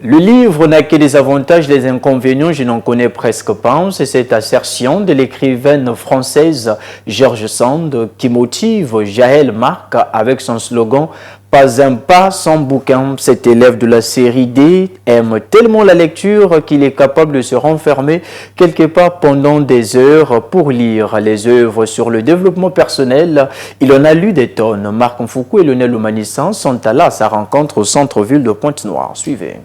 Le livre n'a que des avantages, des inconvénients, je n'en connais presque pas. C'est cette assertion de l'écrivaine française George Sand qui motive Jaël Marc avec son slogan « Pas un pas sans bouquin ». Cet élève de la série D aime tellement la lecture qu'il est capable de se renfermer quelque part pendant des heures pour lire les œuvres sur le développement personnel. Il en a lu des tonnes. Marc Mfoukou et Lionel Oumanissan sont allés à sa rencontre au centre-ville de Pointe-Noire. Suivez.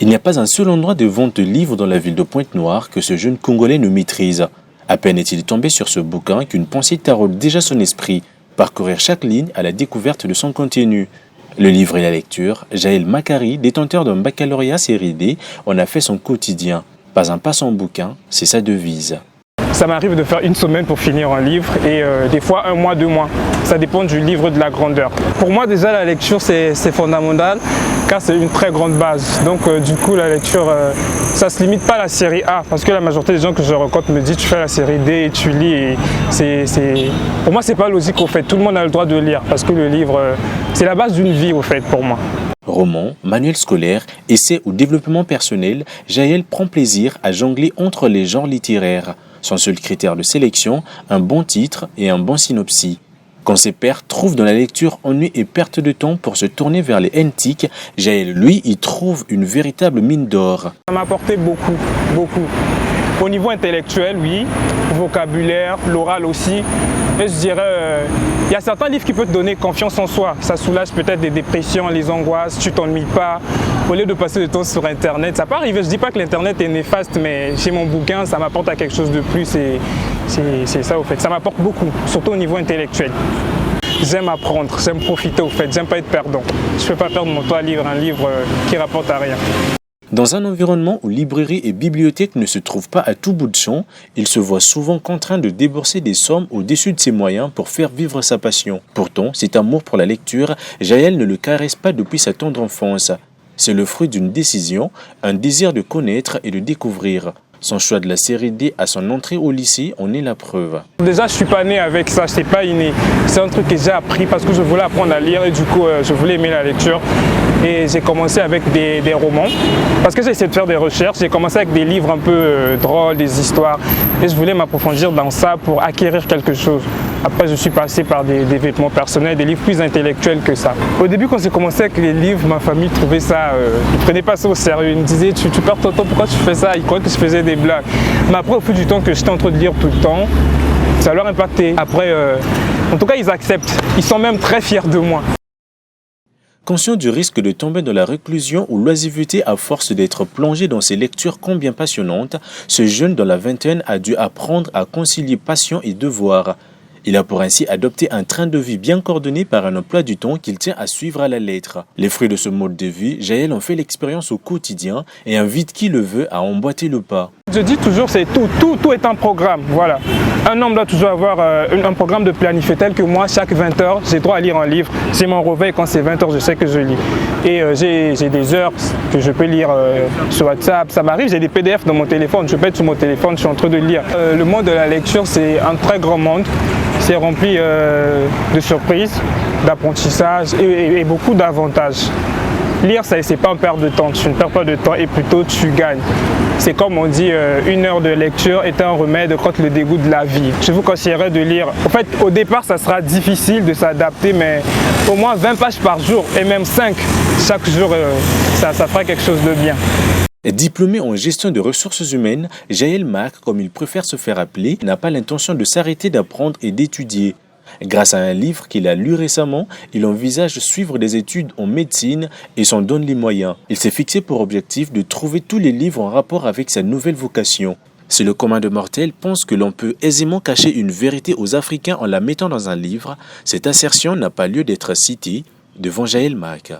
Il n'y a pas un seul endroit de vente de livres dans la ville de Pointe-Noire que ce jeune Congolais ne maîtrise. À peine est-il tombé sur ce bouquin qu'une pensée taraude déjà son esprit, parcourir chaque ligne à la découverte de son contenu. Le livre et la lecture, Jaël Makari, détenteur d'un baccalauréat série D, en a fait son quotidien. Pas un pas sans bouquin, c'est sa devise. Ça m'arrive de faire une semaine pour finir un livre et des fois 1 mois, 2 mois. Ça dépend du livre, de la grandeur. Pour moi déjà la lecture c'est fondamental car c'est une très grande base. Donc du coup la lecture ça ne se limite pas à la série A parce que la majorité des gens que je rencontre me disent tu fais la série D et tu lis. Et pour moi c'est pas logique au fait. Tout le monde a le droit de lire parce que le livre c'est la base d'une vie au fait pour moi. Roman, manuel scolaire, essai ou développement personnel, Jaël prend plaisir à jongler entre les genres littéraires. Son seul critère de sélection, un bon titre et un bon synopsis. Quand ses pairs trouvent dans la lecture ennui et perte de temps pour se tourner vers les antiques, Jaël, lui, y trouve une véritable mine d'or. Ça m'a apporté beaucoup, beaucoup. Au niveau intellectuel, oui, vocabulaire, l'oral aussi. Et je dirais, il y a certains livres qui peuvent te donner confiance en soi. Ça soulage peut-être des dépressions, les angoisses, tu t'ennuies pas. Au lieu de passer du temps sur Internet, ça peut arriver. Je ne dis pas que l'Internet est néfaste, mais chez mon bouquin, ça m'apporte à quelque chose de plus. Et c'est ça au fait. Ça m'apporte beaucoup, surtout au niveau intellectuel. J'aime apprendre, j'aime profiter au fait, j'aime pas être perdant. Je ne peux pas perdre mon temps à lire un livre qui rapporte à rien. Dans un environnement où librairie et bibliothèque ne se trouvent pas à tout bout de champ, il se voit souvent contraint de débourser des sommes au-dessus de ses moyens pour faire vivre sa passion. Pourtant, cet amour pour la lecture, Jaël ne le caresse pas depuis sa tendre enfance. C'est le fruit d'une décision, un désir de connaître et de découvrir. Son choix de la série D à son entrée au lycée en est la preuve. Déjà, je ne suis pas né avec ça, c'est pas inné. C'est un truc que j'ai appris parce que je voulais apprendre à lire et du coup, je voulais aimer la lecture. Et j'ai commencé avec des romans parce que j'ai essayé de faire des recherches. J'ai commencé avec des livres un peu drôles, des histoires. Et je voulais m'approfondir dans ça pour acquérir quelque chose. Après, je suis passé par des vêtements personnels, des livres plus intellectuels que ça. Au début, quand j'ai commencé avec les livres, ma famille trouvait ça, ils ne prenaient pas ça au sérieux. Ils me disaient, tu perds ton temps, pourquoi tu fais ça? Ils croyaient que je faisais des blagues. Mais après, au fil du temps que j'étais en train de lire tout le temps, ça leur a impacté. Après, en tout cas, ils acceptent. Ils sont même très fiers de moi. Conscient du risque de tomber dans la réclusion ou l'oisiveté à force d'être plongé dans ces lectures combien passionnantes, ce jeune dans la vingtaine a dû apprendre à concilier passion et devoir. Il a pour ainsi adopté un train de vie bien coordonné par un emploi du temps qu'il tient à suivre à la lettre. Les fruits de ce mode de vie, Jaël en fait l'expérience au quotidien et invite qui le veut à emboîter le pas. Je dis toujours, c'est tout est un programme, voilà. Un homme doit toujours avoir un programme de planifié tel que moi, chaque 20 heures, j'ai droit à lire un livre. J'ai mon réveil, quand c'est 20 heures, je sais que je lis. Et j'ai des heures que je peux lire sur WhatsApp. Ça m'arrive, j'ai des PDF dans mon téléphone, je peux être sur mon téléphone, je suis en train de lire. Le monde de la lecture, c'est un très grand monde. C'est rempli de surprises, d'apprentissage et beaucoup d'avantages. Lire, c'est pas une perte de temps, tu ne perds pas de temps et plutôt tu gagnes. C'est comme on dit, 1 heure de lecture est un remède contre le dégoût de la vie. Je vous conseillerais de lire. En fait, au départ, ça sera difficile de s'adapter, mais au moins 20 pages par jour et même 5 chaque jour, ça fera quelque chose de bien. Diplômé en gestion de ressources humaines, Jaël Marc, comme il préfère se faire appeler, n'a pas l'intention de s'arrêter d'apprendre et d'étudier. Grâce à un livre qu'il a lu récemment, il envisage de suivre des études en médecine et s'en donne les moyens. Il s'est fixé pour objectif de trouver tous les livres en rapport avec sa nouvelle vocation. Si le commun de mortels pense que l'on peut aisément cacher une vérité aux Africains en la mettant dans un livre, cette assertion n'a pas lieu d'être citée devant Jaël Marc.